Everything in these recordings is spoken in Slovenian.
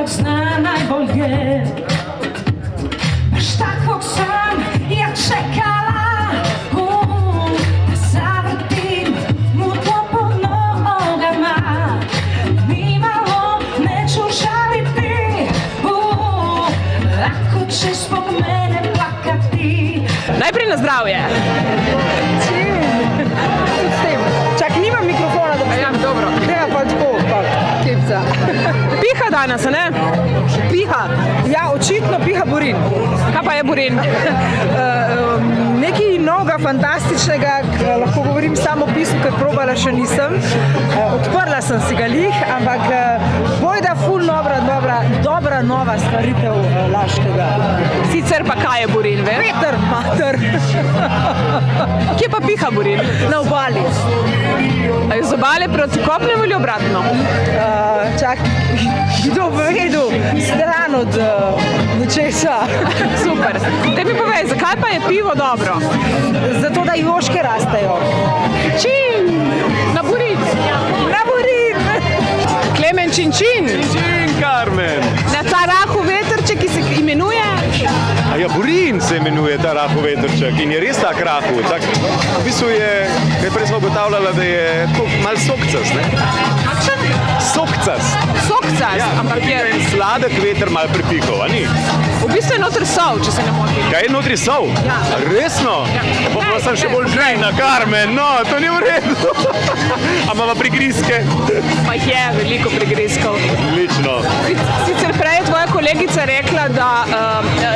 človek zna najbolje. Baš tako sam ja čekala, da zavrtim mu to po nogama. Nimalo neću žaliti, ako ćeš zbog mene plakati. Najprej na zdravje. Čak, nimam mikrofona, da bi... Ja, dobro. Tega pa tako, pa kepca. Piha danes, a ne? Piha. Ja, očitno piha Borin. Kaj pa je Borin? Nekaj novega, fantastičnega, lahko govorim samo o pisu, ker probala še nisem. Odprla sem si ga lih, ampak bojda ful dobra nova stvaritev Laškega. Sicer pa kaj je Borin, veš? Veter, mater. Kje pa piha Borin? Na obali. A je z obale proti kopnemu ali obratno? Čak, kdo bo vedel, stran od nečesa. Super. Te mi povej, zakaj pa je pivo dobro? Zato, da joške rastejo. Čin! Na Borin! Na Borin! Klemen Činčin! Čin, Karmen! Na ta rahu vetrček, ki se imenuje? A ja, Borin se imenuje ta rahu vetrček in je res tak rahu. Tak, v bistvu je, prej smo ugotavljala, da je tako malo sokcast, ne? Kakšen? Sokcast. Sokcast, Ja, ampak je... en sladek veter malo pripihal, a ni? V bistvu je notri sol, če se ne motim. Kaj je notri sol? Ja. Resno? Ja. Pa sem še bolj žejna, Karmen, no, to ni v redu. A imamo prigrizke? Pa je veliko prigrizkov. Odlično. Sicer prej je tvoja kolegica rekla, da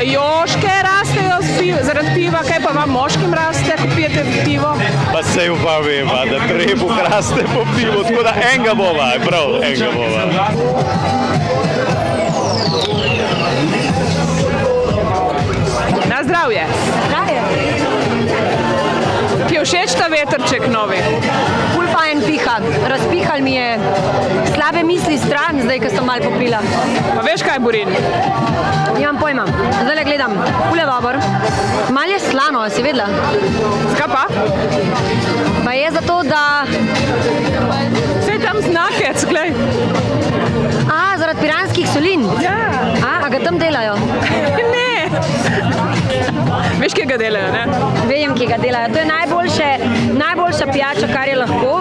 joške rastejo zaradi piva, kaj pa vam moškim raste, ko pijete pivo? Pa sej pa veva, da trebuh raste po pivu, tako da enega bova, prav, enega bova. Na zdravje. Zdravje. Ti je všeč ta vetrček novi? Ful fajn piha. Razpihal mi je slabe misli stran, zdaj, ko sem malo popila. Pa veš, kaj je Borin? Nimam pojma. Zdaj gledam. Ful je dober. Malo je slano, si vedela? Zakaj pa? Pa je zato, da... Vse tam znakec, glej. Zaradi piranskih solin? Ja. A ga tam delajo? Ne. Veš, kje ga delajo, ne? Vem, kje ga delajo. To je najboljša pijača, kar je lahko.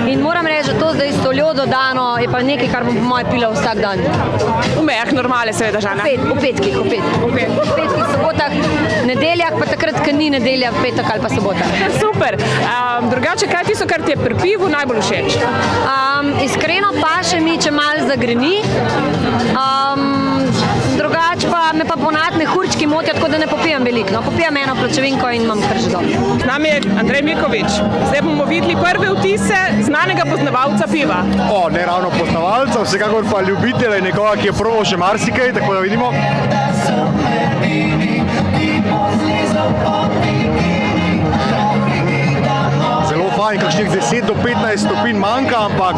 In moram reči, da to zdaj s soljo dodano je pa nekaj, kar bom po moje pila vsak dan. V mejah normale, seveda, Žana. V petkih, sobotah, nedeljah, pa takrat, ko ni nedelja, petek ali pa sobota. Super. Drugače, kaj tisto, kar ti je pri pivu najbolj všeč? Iskreno pa še mi, če malo zagreni. Drugače pa me pa ponatne hurčki motijo, tako da ne popijem veliko. No, popijem eno pločevinko in imam kar že dobro. Z nami je Andrej Milkovič. Zdaj bomo videli prve vtise znanega poznavalca piva. Ne ravno poznavalca, vsekakor pa ljubitelja in nekoga, ki je probal še marsikaj, tako da vidimo. Zelo fajn, kakšnih 10 do 15 stopinj manjka, ampak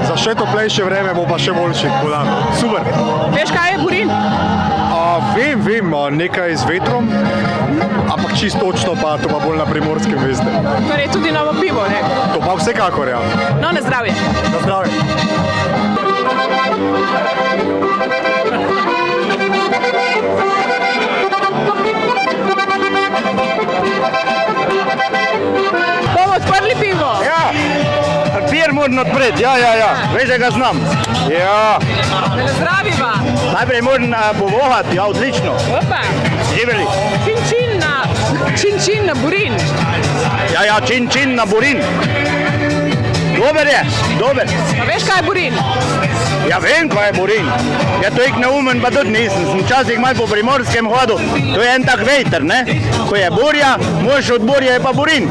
za še toplejše vreme bo pa še boljši. Super. Veš, kaj je Borin? Vem, nekaj z vetrom, ampak čisto točno pa to pa bolj na Primorskem, veste. Torej tudi novo pivo, ne? To pa vsekakor, ja. No, na zdravje. Na zdravje. Bomo odprli pivo? Ja, pier moram odpreti, ja, veš, da ga znam. Ja. Na zdraviva. Najprej moram povohati, ja, odlično. Opa. Živeli. Čin na Borin. Ja, čin na Borin. Dober je, dober. A veš, kaj je Borin? Ja, vem, kaj je Borin. Ja, to ik neumen pa tudi nisem. Sem včasih malo po Primorskem hodil. To je en tak veter, ne? Ko je burja, mož od burja je pa Borin.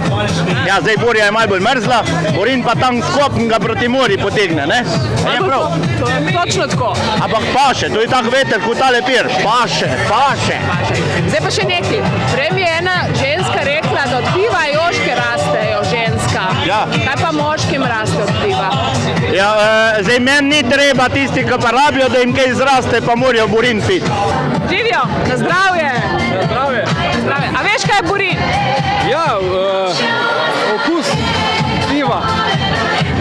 Ja, zdaj burja je malo bolj mrzla, Borin pa tam skopen ga proti morju potegne, ne? Je prav. To je točno tako. Ampak paše, to je tak veter, kot tale pir. Paše. Zdaj pa še nekaj. Prej mi je ena ženska rekla, da od piva joške rastejo ženska. Ja. Kaj pa moškim raste od piva? Ja, zdaj meni ni treba tisti, ki pa rabijo, da jim kaj zraste, pa morajo Borin piti. Živijo, na zdravje. Na zdravje. A veš, kaj je Borin? Ja, okus piva.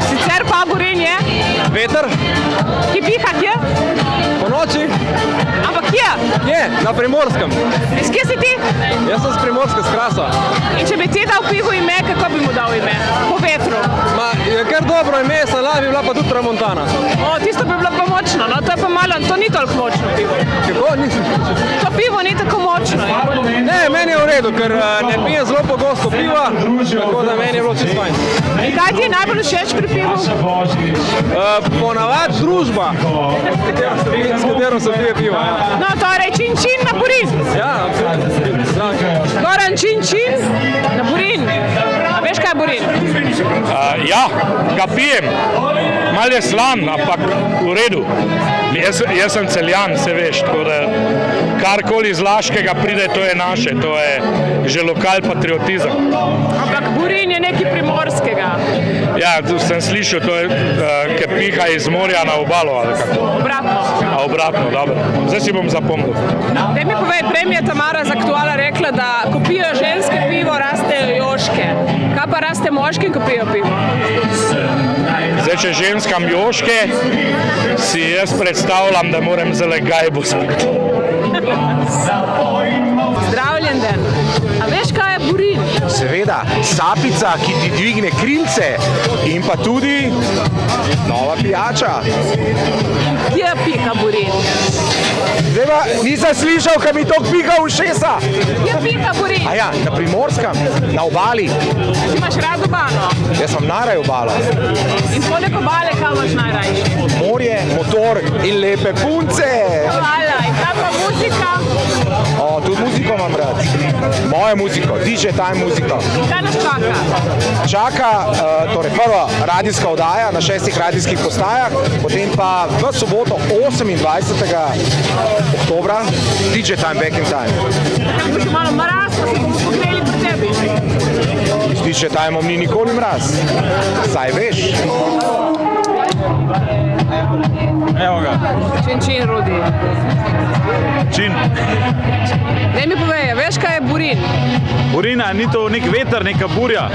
Sicer pa Borin je? Veter. Ki piha kje? Po noči. Na Primorskem. Iz kje si ti? Jaz sem z Primorske, s Krasa. In če bi ti dal pivu ime, kako bi mu dal ime? Po vetru. Ma, je kar dobro ime, Salah bi bila pa tudi Tramontana. O, tisto bi bilo pa močno, no to je pa malo, to ni toliko močno pivo. Kako? Nisem. To pivo ni tako močno. Ne, meni je v redu, ker ne pijem zelo pogosto piva, tako da meni je bilo čisto fajn. In kaj ti je najbolj všeč pri pivu? Ponavadi družba, s katero se pije pivo. Ja, No, torej čin na Burin. ja absolutno. Goran čin na Burin. A veš kaj je Burin? Ja, ga pijem. Malo je slan, ampak v redu. Jaz sem Celjan, se veš, tako da karkoli iz Laškega pride, to je naše, to je že lokal patriotizem. Ampak Burin je nekaj primorskega. Ja, tu sem slišal, to je, ki piha iz morja na obalo, ali kako. Obratno. A obratno, dobro. Zdaj si bom zapomnil. Daj mi povej, prej mi je Tamara z Aktuala rekla, da ko pijo ženske pivo, rastejo joške. Kaj pa raste moški, ko pijo pivo? Zdaj, če ženskam joške, si jaz predstavljam, da moram zelo gajbo spiti. Zdravljen den. A veš kaj je Burin? Seveda, sapica, ki ti dvigne krilce in pa tudi nova pijača. Kje pika Burin? Zdaj pa nisem slišal, kaj mi to pika v ušesa. Kje pika Burin? A ja, na Primorskem, na obali. Ti imaš rad obalo. Jaz sem naraj obala. In poleg obale, kaj imaš najrajši? Morje, motor in lepe punce. Hvala. In kaj pa muzika? O, tudi muziko imam rad. Mojo muziko, DJ Time muziko. In kaj nas čaka? Čaka torej prva radijska oddaja na 6 radijskih postajah, potem pa v soboto 28. oktobra DJ Time Back in Time. Kaj bo še malo mraz, pa se bomo pogreli pri tebi. S DJ Timeom ni nikoli mraz. Saj veš. Evo ga. Čin, Rudi. Čin. Daj mi povej, veš kaj je Burin? Burina, ni to nek veter, neka burja.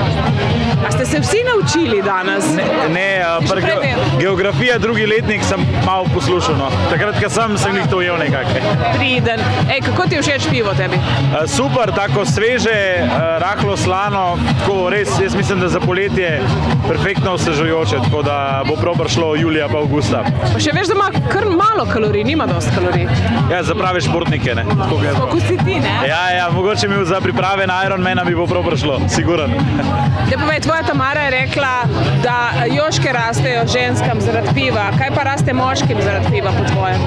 A ste se vsi naučili danes? Ne, Še prej vedel. geografija drugi letnik sem malo poslušal. No. Takrat, ko sem jih to ujel nekako. Priden. Ej, kako ti je všeč pivo tebi? Super, tako sveže, rahlo slano, tako res, jaz mislim, da za poletje perfektno osvežujoče, tako da bo prav prišlo julija pa avgusta. Pa še veš, da ima kar malo kalorij, nima dosti kalorij. Ja, za prave športnike, ne. Kako si ti, ne? Ja, mogoče mi za priprave na Ironmana bi bo prav prišlo, siguren. Daj povej, tvoja Tamara je rekla, da joške rastejo ženskam zaradi piva. Kaj pa raste moškim zaradi piva po tvojem?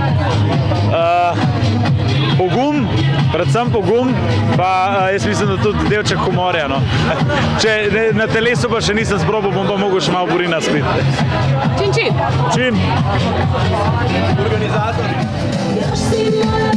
Pogum, predvsem pogum, pa jaz mislim, da tudi delček humorja. No. Če na telesu pa še nisem sprobal, bom pa mogel še malo Burina spiti. Čin. Čim? Još si moja